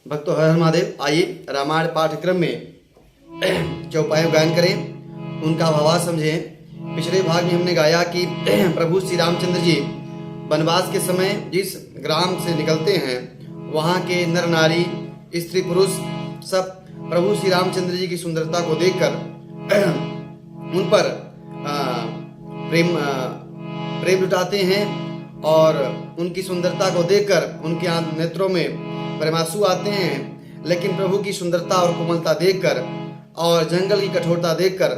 भक्तों, हर हर महादेव। आइए रामायण पाठ्यक्रम में चौपाई गायन करें, उनका भावार्थ समझें। पिछले भाग में हमने गाया कि प्रभु श्री रामचंद्र जी वनवास के समय जिस ग्राम से निकलते हैं, वहाँ के नर नारी स्त्री पुरुष सब प्रभु श्री रामचंद्र जी की सुंदरता को देखकर उन पर प्रेम लुटाते हैं और उनकी सुंदरता को देखकर उनके नेत्रों में प्रेमांसु आते हैं। लेकिन प्रभु की सुंदरता और कोमलता देखकर और जंगल की कठोरता देखकर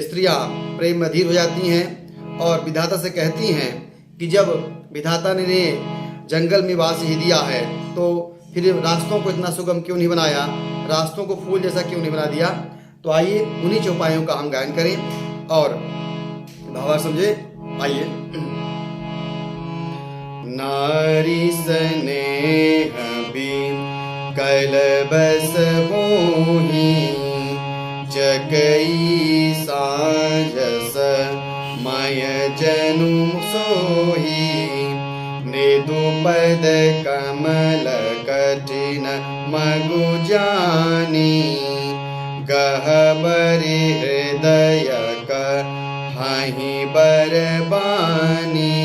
स्त्रियां प्रेम में अधीर हो जाती हैं और विधाता से कहती हैं कि जब विधाता ने जंगल में वास ही दिया है तो फिर रास्तों को इतना सुगम क्यों नहीं बनाया, रास्तों को फूल जैसा क्यों नहीं बना दिया। तो आइए उन्हीं चौपाइयों का हम गायन करें और भावार्थ समझे। आइए। नारी स्नेह बिन कलबस मोही, जगई साँझस मय जनु सोही। मृदुपद कमल कठिन मगु जानी, गहबरी हृदय कहि बरबानी।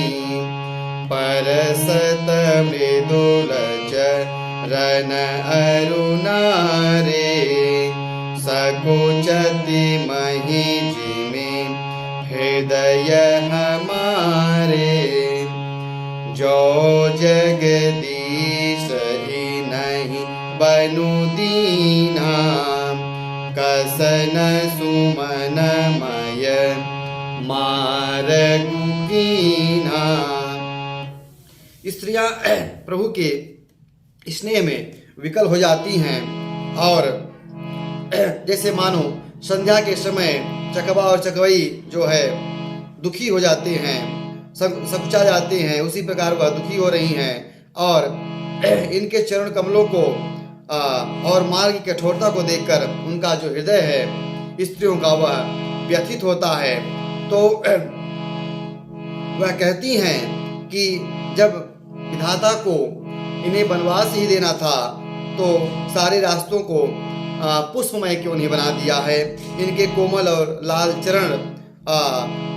परसत मृदुल चरण अरुणारे, सकुचति मही जिमि हृदय हमारे। जो जगदीश ही नहीं बनु दीना, कसन सुमनमय मारगु कीन्हा। स्त्रियां प्रभु के स्नेह में विकल हो जाती हैं और जैसे मानो संध्या के समय चकवा और चकवई जो है दुखी हो जाते हैं, सकुचा जाते हैं, उसी प्रकार वह दुखी हो रही हैं और इनके चरण कमलों को और मार्ग की कठोरता को देखकर उनका जो हृदय है स्त्रियों का वह व्यथित होता है। तो वह कहती हैं कि जब विधाता को इन्हें वनवास ही देना था तो सारे रास्तों को पुष्पमय क्यों नहीं बना दिया है। इनके कोमल और लाल चरण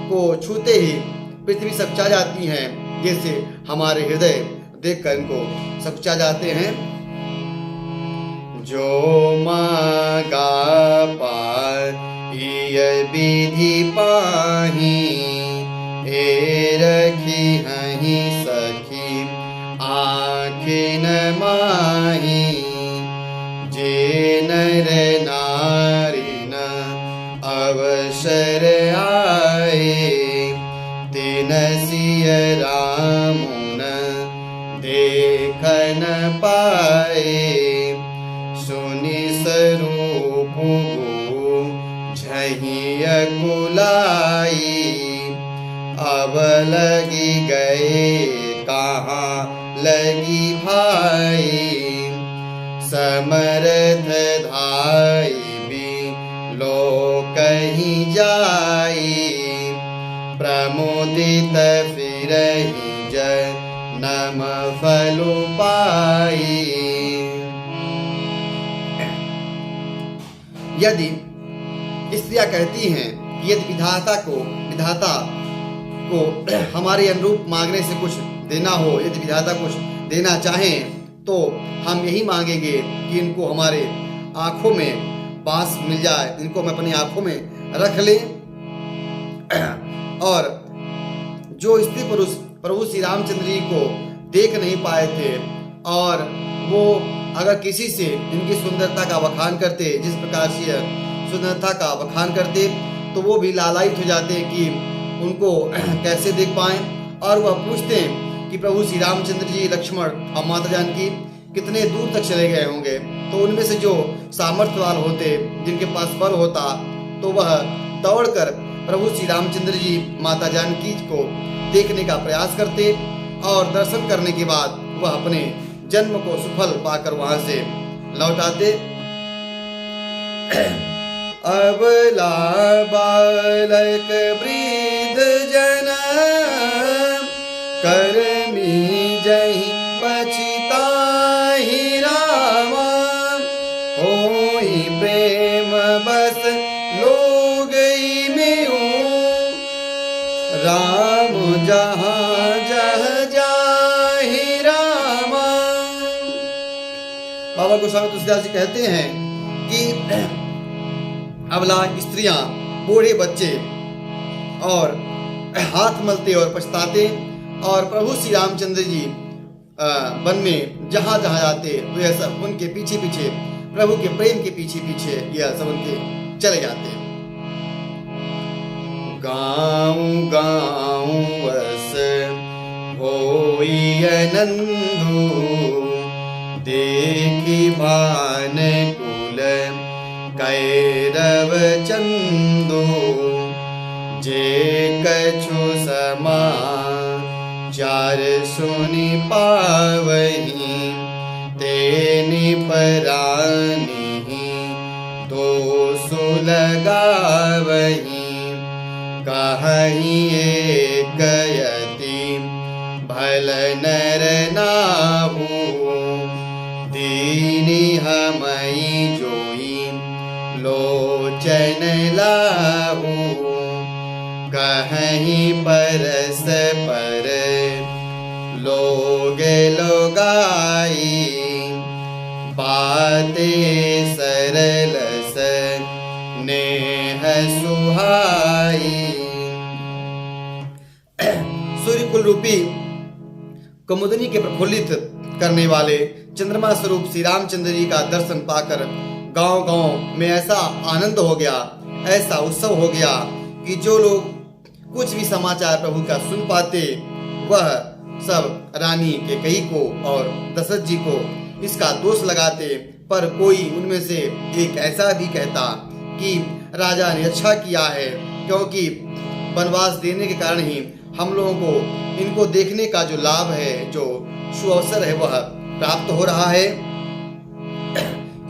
को छूते ही पृथ्वी सकुचा जाती हैं, जैसे हमारे हृदय देखकर इनको सकुचा जाते हैं। जो मागा पाई विधि पाही, ए रखी हही सखी आँखिन माही। जे नर नारी न अवसर आए, तिन सिय रामुन देखन पाए। सुनि स्वरूप झहिय कुलाई, अब लगी गए कहाँ लगी भाई। समर्थ धाई भी लोक कहीं जाई, प्रमोदित फिरहि जन्म फल पाई। यदि स्त्रियां कहती हैं कि यदि विधाता को हमारे अनुरूप मांगने से कुछ देना हो, यदि विधाता कुछ देना चाहें तो हम यही मांगेंगे कि इनको हमारे आंखों में बांस मिल जाए, इनको हम अपनी आंखों में रख लें। और जो स्त्री पुरुष प्रभु श्री रामचंद्र जी को देख नहीं पाए थे और वो अगर किसी से इनकी सुंदरता का बखान करते, जिस प्रकार से सुंदरता का बखान करते, तो वो भी लालायित हो जाते कि उनको कैसे देख पाएं। और वह पूछते हैं कि प्रभु श्री रामचंद्र जी, लक्ष्मण और माता जानकी कितने दूर तक चले गए होंगे। तो उनमें से जो सामर्थ्यवान होते, जिनके पास बल होता, तो वह दौड़कर प्रभु श्री रामचंद्र जी माता जानकी को देखने का प्रयास करते और दर्शन करने के बाद वह अपने जन्म को सुफल पाकर वहां से लौट आते। अबला बालक वृद्ध जन कर्मी जहि पछिताहि रामा। बाबा गोस्वामी तुलसीदास जी कहते हैं कि अबला स्त्रियां, बूढ़े बच्चे और हाथ मलते और पछताते, और प्रभु श्री रामचंद्र जी वन में जहां जहां जाते तो यह सब उनके पीछे पीछे, प्रभु के प्रेम के पीछे पीछे यह सब उनके चले जाते। गाँव गाँव बस होई नंदू, देखी भान कुल कैरव चंदो, जे कछु समाचार सुनि पावही, तेनि परानी दोष लगावही, कहीं एक यति भल नर नाहु, दीनी हमई जोई लोचन लाहू, कहीं परस पर लोग लोगाई, बाते सरल नेह सुहाई। सूर्यकुल रूपी कुमुदनी के प्रफुल्लित करने वाले चंद्रमा स्वरूप श्री रामचंद्र जी का दर्शन पाकर गांव गांव में ऐसा आनंद हो गया, ऐसा उत्सव हो गया कि जो लोग कुछ भी समाचार प्रभु का सुन पाते, वह सब रानी कैकेयी को और दशरथ जी को इसका दोष लगाते, पर कोई उनमें से एक ऐसा भी कहता कि राजा ने अच्छा किया है, क्योंकि वनवास देने के कारण ही हम लोगों को इनको देखने का जो लाभ है, जो सुअवसर है, वह प्राप्त हो रहा है।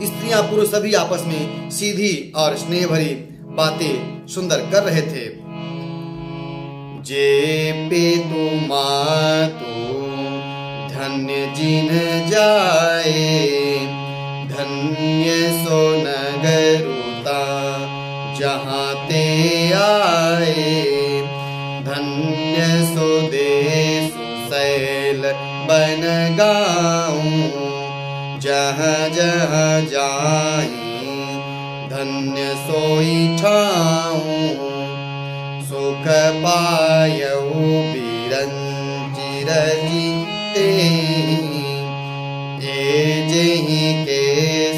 स्त्रियां पुरुष सभी आपस में सीधी और स्नेह भरी बातें सुंदर कर रहे थे। जे पे मातु धन्य जिन जाए, धन्य सो नगरुता जहाँ ते आए, धन्य सो देश शैल बन गाऊं, जहाँ जहाँ जाई धन्य सोई ठाऊं, सुख पायऊ बिरंचिर जीते, ए जेहि के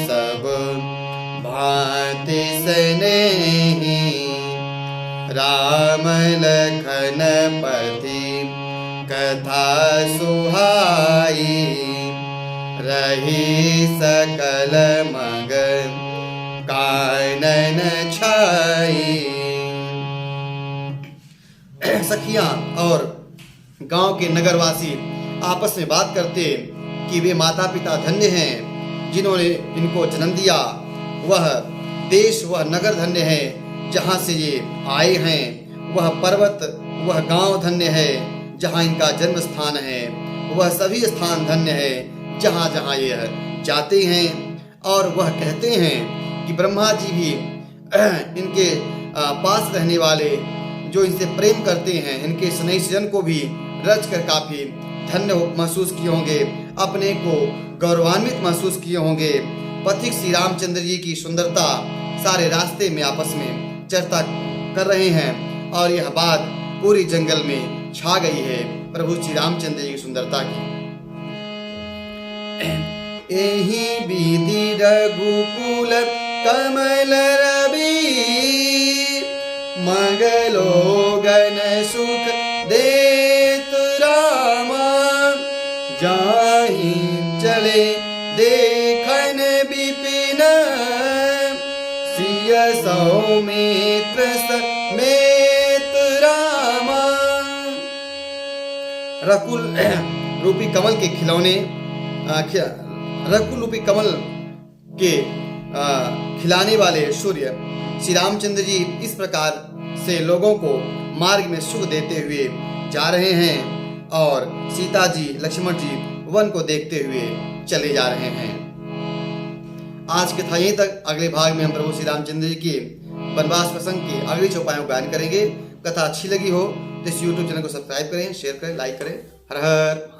सब भांति स्नेही, राम लखन पति कथा सुहाई, रही सकल मग कानन छाई। सखियां और गांव के नगरवासी आपस में बात करते कि वे माता पिता धन्य हैं जिन्होंने इनको जन्म दिया, वह देश वह नगर धन्य है जहाँ से ये आए हैं, वह पर्वत वह गांव धन्य है जहाँ इनका जन्म स्थान है, वह सभी स्थान धन्य है जहाँ जहाँ ये जाते हैं। और वह कहते हैं कि ब्रह्मा जी भी इनके पास रहने वाले जो इनसे प्रेम करते हैं, इनके स्नेही सृजन को भी रच कर काफी धन्य महसूस किए होंगे, अपने को गौरवान्वित महसूस किए होंगे। पथिक श्री रामचंद्र जी की सुंदरता सारे रास्ते में आपस में चर्चा कर रहे हैं और यह बात पूरी जंगल में छा गई है प्रभु श्री रामचंद्र जी की सुंदरता की। एहि विधि रघुकुल कमल रवि, मगलो गण सुख देत रामा, जाहि चले देखन विपिन, सिय सौमित्र समेत रामा। रकुल रूपी कमल के खिलौने, रकुल रूपी कमल के खिलाने वाले सूर्य श्री रामचंद्र जी इस प्रकार से लोगों को मार्ग में सुख देते हुए जा रहे हैं और सीता जी लक्ष्मण जी वन को देखते हुए चले जा रहे हैं। आज की कथा यहीं तक। अगले भाग में हम प्रभु श्री रामचंद्र जी के वनवास प्रसंग के अगली चौपायों को बयान करेंगे। कथा अच्छी लगी हो तो इस YouTube चैनल को सब्सक्राइब करें, शेयर करें, लाइक करें। हर हर